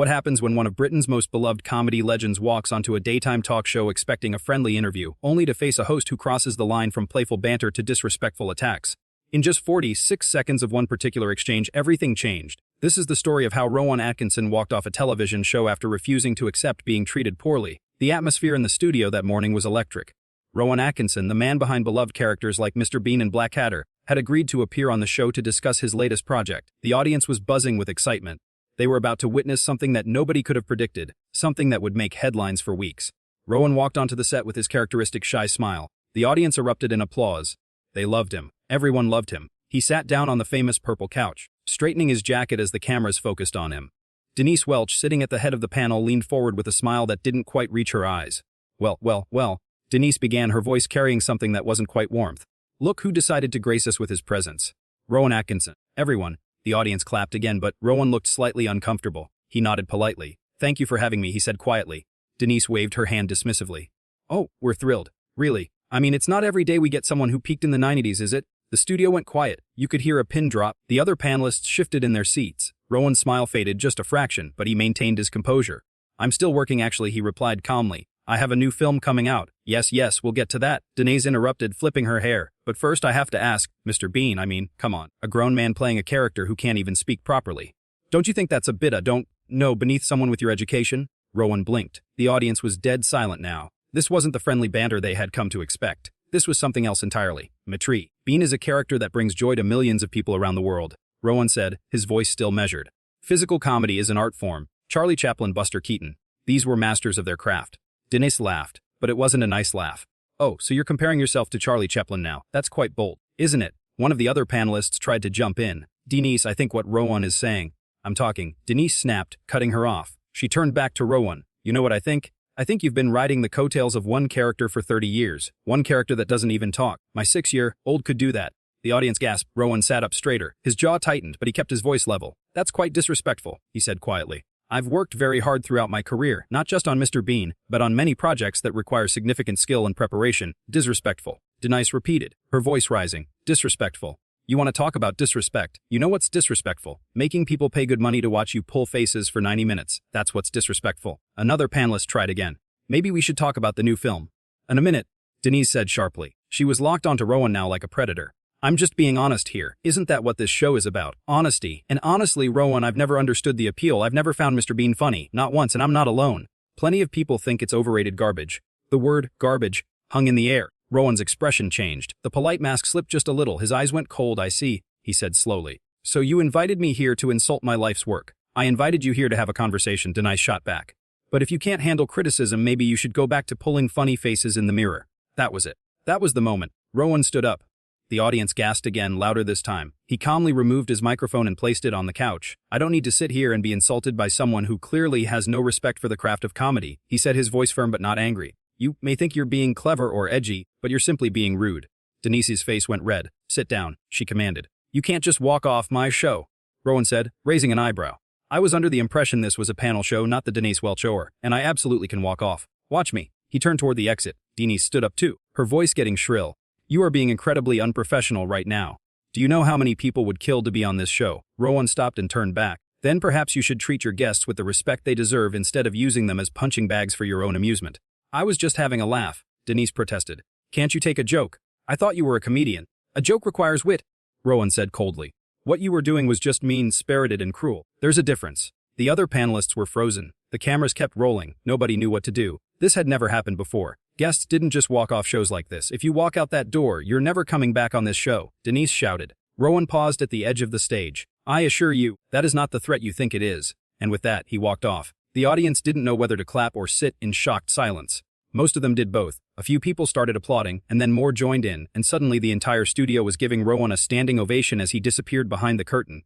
What happens when one of Britain's most beloved comedy legends walks onto a daytime talk show expecting a friendly interview, only to face a host who crosses the line from playful banter to disrespectful attacks? In just 46 seconds of one particular exchange, everything changed. This is the story of how Rowan Atkinson walked off a television show after refusing to accept being treated poorly. The atmosphere in the studio that morning was electric. Rowan Atkinson, the man behind beloved characters like Mr. Bean and Blackadder, had agreed to appear on the show to discuss his latest project. The audience was buzzing with excitement. They were about to witness something that nobody could have predicted, something that would make headlines for weeks. Rowan walked onto the set with his characteristic shy smile. The audience erupted in applause. They loved him. Everyone loved him. He sat down on the famous purple couch, straightening his jacket as the cameras focused on him. Denise Welch, sitting at the head of the panel, leaned forward with a smile that didn't quite reach her eyes. Well, Denise began, her voice carrying something that wasn't quite warmth. Look who decided to grace us with his presence. Rowan Atkinson. Everyone. The audience clapped again, but Rowan looked slightly uncomfortable. He nodded politely. Thank you for having me, he said quietly. Denise waved her hand dismissively. Oh, we're thrilled. Really. I mean, it's not every day we get someone who peaked in the 90s, is it? The studio went quiet. You could hear a pin drop. The other panelists shifted in their seats. Rowan's smile faded just a fraction, but he maintained his composure. I'm still working actually, he replied calmly. I have a new film coming out. Yes, we'll get to that. Denise interrupted, flipping her hair. But first I have to ask, Mr. Bean, come on. A grown man playing a character who can't even speak properly. Don't you think that's a bit beneath someone with your education? Rowan blinked. The audience was dead silent now. This wasn't the friendly banter they had come to expect. This was something else entirely. Matri. Bean is a character that brings joy to millions of people around the world, Rowan said, his voice still measured. Physical comedy is an art form. Charlie Chaplin, Buster Keaton. These were masters of their craft. Denise laughed, but it wasn't a nice laugh. Oh, so you're comparing yourself to Charlie Chaplin now. That's quite bold, isn't it? One of the other panelists tried to jump in. Denise, I think what Rowan is saying. I'm talking. Denise snapped, cutting her off. She turned back to Rowan. You know what I think? I think you've been riding the coattails of one character for 30 years. One character that doesn't even talk. My 6-year-old could do that. The audience gasped. Rowan sat up straighter. His jaw tightened, but he kept his voice level. That's quite disrespectful, he said quietly. I've worked very hard throughout my career, not just on Mr. Bean, but on many projects that require significant skill and preparation. Disrespectful. Denise repeated, her voice rising. Disrespectful. You want to talk about disrespect? You know what's disrespectful? Making people pay good money to watch you pull faces for 90 minutes. That's what's disrespectful. Another panelist tried again. Maybe we should talk about the new film. In a minute, Denise said sharply. She was locked onto Rowan now like a predator. I'm just being honest here. Isn't that what this show is about? Honesty. And honestly, Rowan, I've never understood the appeal. I've never found Mr. Bean funny. Not once, and I'm not alone. Plenty of people think it's overrated garbage. The word garbage hung in the air. Rowan's expression changed. The polite mask slipped just a little. His eyes went cold. I see, he said slowly. So you invited me here to insult my life's work. I invited you here to have a conversation, Denise shot back. But if you can't handle criticism, maybe you should go back to pulling funny faces in the mirror. That was it. That was the moment. Rowan stood up. The audience gasped again, louder this time. He calmly removed his microphone and placed it on the couch. I don't need to sit here and be insulted by someone who clearly has no respect for the craft of comedy, he said, his voice firm but not angry. You may think you're being clever or edgy, but you're simply being rude. Denise's face went red. Sit down, she commanded. You can't just walk off my show, Rowan said, raising an eyebrow. I was under the impression this was a panel show, not the Denise Welch show, and I absolutely can walk off. Watch me. He turned toward the exit. Denise stood up too, her voice getting shrill. You are being incredibly unprofessional right now. Do you know how many people would kill to be on this show? Rowan stopped and turned back. Then perhaps you should treat your guests with the respect they deserve instead of using them as punching bags for your own amusement. I was just having a laugh, Denise protested. Can't you take a joke? I thought you were a comedian. A joke requires wit, Rowan said coldly. What you were doing was just mean-spirited and cruel. There's a difference. The other panelists were frozen. The cameras kept rolling. Nobody knew what to do. This had never happened before. Guests didn't just walk off shows like this. If you walk out that door, you're never coming back on this show, Denise shouted. Rowan paused at the edge of the stage. I assure you, that is not the threat you think it is. And with that, he walked off. The audience didn't know whether to clap or sit in shocked silence. Most of them did both. A few people started applauding, and then more joined in, and suddenly the entire studio was giving Rowan a standing ovation as he disappeared behind the curtain.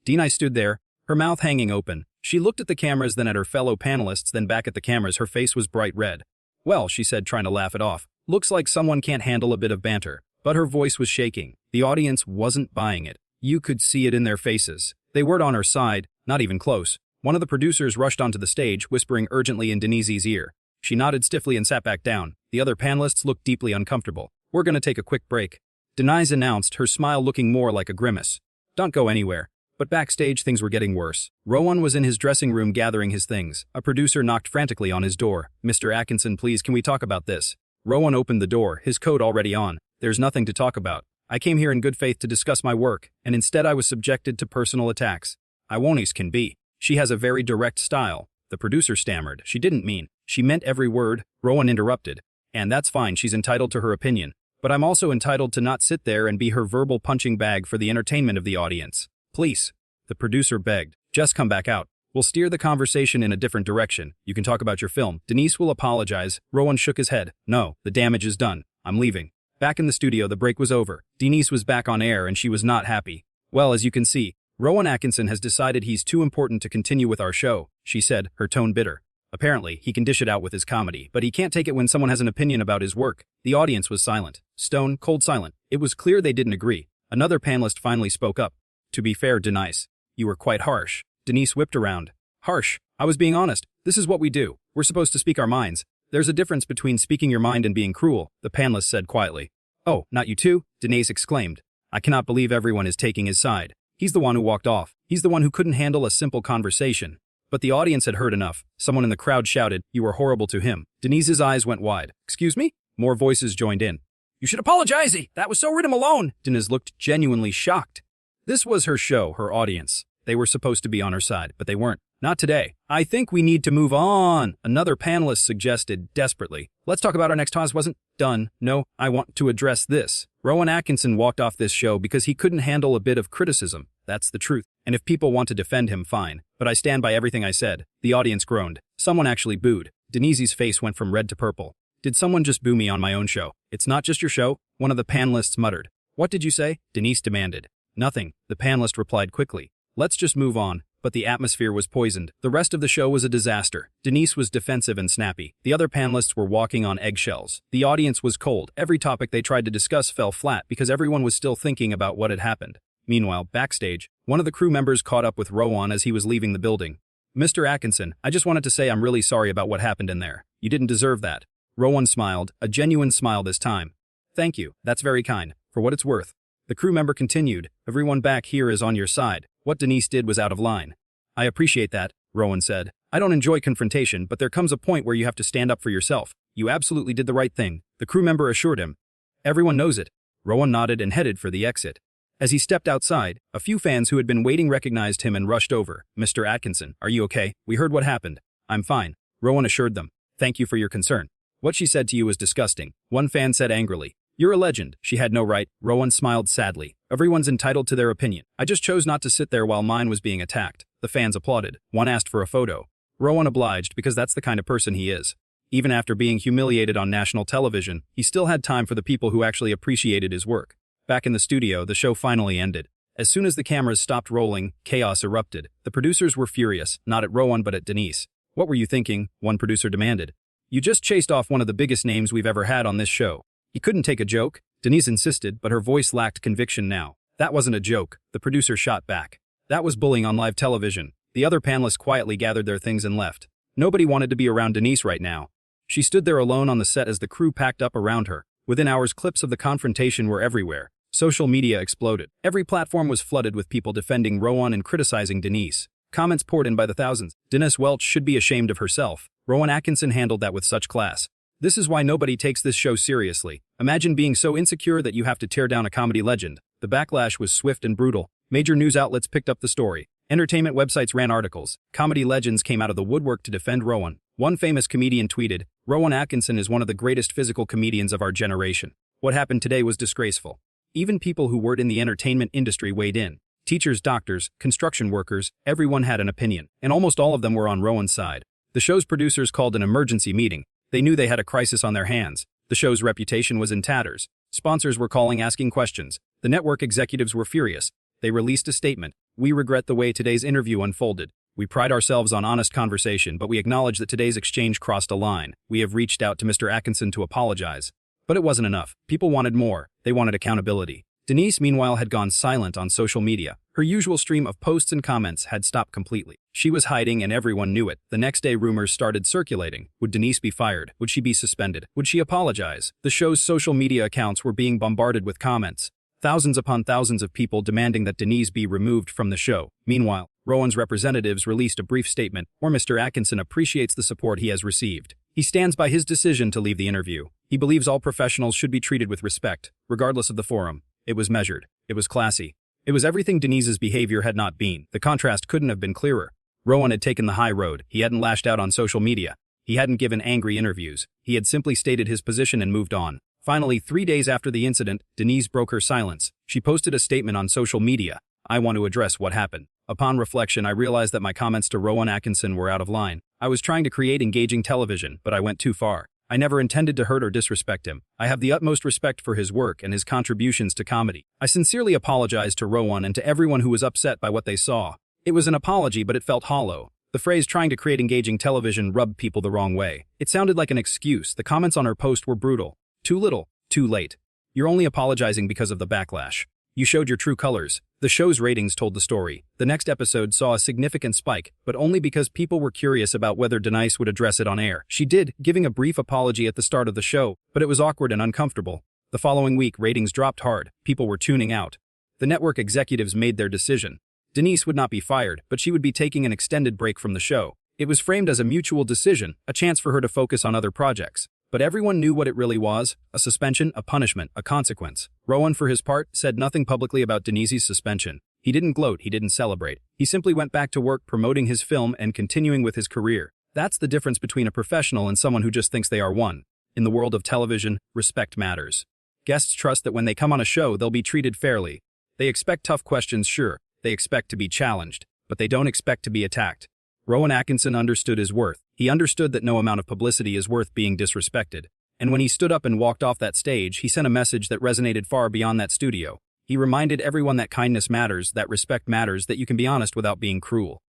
Denise stood there, her mouth hanging open. She looked at the cameras, then at her fellow panelists, then back at the cameras. Her face was bright red. Well, she said, trying to laugh it off. Looks like someone can't handle a bit of banter. But her voice was shaking. The audience wasn't buying it. You could see it in their faces. They weren't on her side, not even close. One of the producers rushed onto the stage, whispering urgently in Denise's ear. She nodded stiffly and sat back down. The other panelists looked deeply uncomfortable. We're going to take a quick break, Denise announced, her smile looking more like a grimace. Don't go anywhere. But backstage, things were getting worse. Rowan was in his dressing room gathering his things. A producer knocked frantically on his door. "Mr. Atkinson, please, can we talk about this?" Rowan opened the door, his coat already on. "There's nothing to talk about. I came here in good faith to discuss my work, and instead I was subjected to personal attacks. Iwoni's can be. She has a very direct style." The producer stammered. "She didn't mean. She meant every word." Rowan interrupted. "And that's fine, she's entitled to her opinion. But I'm also entitled to not sit there and be her verbal punching bag for the entertainment of the audience. Please." The producer begged. "Just come back out. We'll steer the conversation in a different direction. You can talk about your film. Denise will apologize." Rowan shook his head. "No, the damage is done. I'm leaving." Back in the studio, the break was over. Denise was back on air and she was not happy. "Well, as you can see, Rowan Atkinson has decided he's too important to continue with our show," she said, her tone bitter. "Apparently, he can dish it out with his comedy, but he can't take it when someone has an opinion about his work." The audience was silent. Stone, cold silent. It was clear they didn't agree. Another panelist finally spoke up. "To be fair, Denise, you were quite harsh." Denise whipped around. "Harsh? I was being honest. This is what we do. We're supposed to speak our minds. There's a difference between speaking your mind and being cruel," the panelist said quietly. "Oh, not you too?" Denise exclaimed. "I cannot believe everyone is taking his side. He's the one who walked off. He's the one who couldn't handle a simple conversation." But the audience had heard enough. Someone in the crowd shouted, "You were horrible to him." Denise's eyes went wide. "Excuse me?" More voices joined in. "You should apologize. That was so rid him alone." Denise looked genuinely shocked. This was her show, her audience. They were supposed to be on her side, but they weren't. "Not today. I think we need to move on," another panelist suggested desperately. "Let's talk about our next toss." Wasn't done. "No, I want to address this." Rowan Atkinson walked off this show because he couldn't handle a bit of criticism. That's the truth. And if people want to defend him, fine. But I stand by everything I said. The audience groaned. Someone actually booed. Denise's face went from red to purple. "Did someone just boo me on my own show?" "It's not just your show," one of the panelists muttered. "What did you say?" Denise demanded. "Nothing," the panelist replied quickly. "Let's just move on." But the atmosphere was poisoned. The rest of the show was a disaster. Denise was defensive and snappy. The other panelists were walking on eggshells. The audience was cold. Every topic they tried to discuss fell flat because everyone was still thinking about what had happened. Meanwhile, backstage, one of the crew members caught up with Rowan as he was leaving the building. "Mr. Atkinson, I just wanted to say I'm really sorry about what happened in there. You didn't deserve that." Rowan smiled, a genuine smile this time. "Thank you, that's very kind. For what it's worth." The crew member continued, "Everyone back here is on your side. What Denise did was out of line." "I appreciate that," Rowan said. "I don't enjoy confrontation, but there comes a point where you have to stand up for yourself. You absolutely did the right thing," the crew member assured him. "Everyone knows it." Rowan nodded and headed for the exit. As he stepped outside, a few fans who had been waiting recognized him and rushed over. "Mr. Atkinson, are you okay? We heard what happened." "I'm fine," Rowan assured them. "Thank you for your concern." "What she said to you was disgusting," one fan said angrily. "You're a legend." "She had no right." Rowan smiled sadly. "Everyone's entitled to their opinion. I just chose not to sit there while mine was being attacked." The fans applauded. One asked for a photo. Rowan obliged because that's the kind of person he is. Even after being humiliated on national television, he still had time for the people who actually appreciated his work. Back in the studio, the show finally ended. As soon as the cameras stopped rolling, chaos erupted. The producers were furious, not at Rowan but at Denise. "What were you thinking?" one producer demanded. "You just chased off one of the biggest names we've ever had on this show. He couldn't take a joke." Denise insisted, but her voice lacked conviction now. "That wasn't a joke," the producer shot back. "That was bullying on live television." The other panelists quietly gathered their things and left. Nobody wanted to be around Denise right now. She stood there alone on the set as the crew packed up around her. Within hours, clips of the confrontation were everywhere. Social media exploded. Every platform was flooded with people defending Rowan and criticizing Denise. Comments poured in by the thousands. "Denise Welch should be ashamed of herself. Rowan Atkinson handled that with such class. This is why nobody takes this show seriously. Imagine being so insecure that you have to tear down a comedy legend." The backlash was swift and brutal. Major news outlets picked up the story. Entertainment websites ran articles. Comedy legends came out of the woodwork to defend Rowan. One famous comedian tweeted, "Rowan Atkinson is one of the greatest physical comedians of our generation. What happened today was disgraceful." Even people who worked in the entertainment industry weighed in. Teachers, doctors, construction workers, everyone had an opinion, and almost all of them were on Rowan's side. The show's producers called an emergency meeting. They knew they had a crisis on their hands. The show's reputation was in tatters. Sponsors were calling asking questions. The network executives were furious. They released a statement. "We regret the way today's interview unfolded. We pride ourselves on honest conversation, but we acknowledge that today's exchange crossed a line. We have reached out to Mr. Atkinson to apologize." But it wasn't enough. People wanted more. They wanted accountability. Denise, meanwhile, had gone silent on social media. Her usual stream of posts and comments had stopped completely. She was hiding and everyone knew it. The next day, rumors started circulating. Would Denise be fired? Would she be suspended? Would she apologize? The show's social media accounts were being bombarded with comments. Thousands upon thousands of people demanding that Denise be removed from the show. Meanwhile, Rowan's representatives released a brief statement, where Mr. Atkinson appreciates the support he has received. He stands by his decision to leave the interview. He believes all professionals should be treated with respect, regardless of the forum. It was measured. It was classy. It was everything Denise's behavior had not been. The contrast couldn't have been clearer. Rowan had taken the high road. He hadn't lashed out on social media. He hadn't given angry interviews. He had simply stated his position and moved on. Finally, 3 days after the incident, Denise broke her silence. She posted a statement on social media. "I want to address what happened. Upon reflection, I realized that my comments to Rowan Atkinson were out of line. I was trying to create engaging television, but I went too far. I never intended to hurt or disrespect him. I have the utmost respect for his work and his contributions to comedy. I sincerely apologize to Rowan and to everyone who was upset by what they saw." It was an apology, but it felt hollow. The phrase "trying to create engaging television" rubbed people the wrong way. It sounded like an excuse. The comments on her post were brutal. Too little, too late. You're only apologizing because of the backlash. You showed your true colors. The show's ratings told the story. The next episode saw a significant spike, but only because people were curious about whether Denise would address it on air. She did, giving a brief apology at the start of the show, but it was awkward and uncomfortable. The following week, ratings dropped hard. People were tuning out. The network executives made their decision. Denise would not be fired, but she would be taking an extended break from the show. It was framed as a mutual decision, a chance for her to focus on other projects. But everyone knew what it really was: a suspension, a punishment, a consequence. Rowan, for his part, said nothing publicly about Denise's suspension. He didn't gloat, he didn't celebrate. He simply went back to work promoting his film and continuing with his career. That's the difference between a professional and someone who just thinks they are one. In the world of television, respect matters. Guests trust that when they come on a show, they'll be treated fairly. They expect tough questions, sure. They expect to be challenged, but they don't expect to be attacked. Rowan Atkinson understood his worth. He understood that no amount of publicity is worth being disrespected. And when he stood up and walked off that stage, he sent a message that resonated far beyond that studio. He reminded everyone that kindness matters, that respect matters, that you can be honest without being cruel.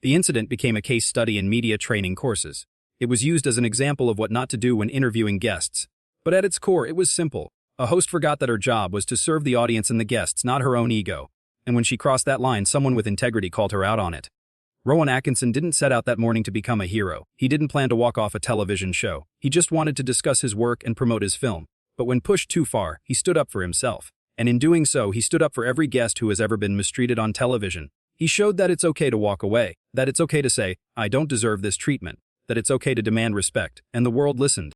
The incident became a case study in media training courses. It was used as an example of what not to do when interviewing guests. But at its core, it was simple. A host forgot that her job was to serve the audience and the guests, not her own ego. And when she crossed that line, someone with integrity called her out on it. Rowan Atkinson didn't set out that morning to become a hero. He didn't plan to walk off a television show. He just wanted to discuss his work and promote his film. But when pushed too far, he stood up for himself. And in doing so, he stood up for every guest who has ever been mistreated on television. He showed that it's okay to walk away, that it's okay to say, "I don't deserve this treatment," that it's okay to demand respect, and the world listened.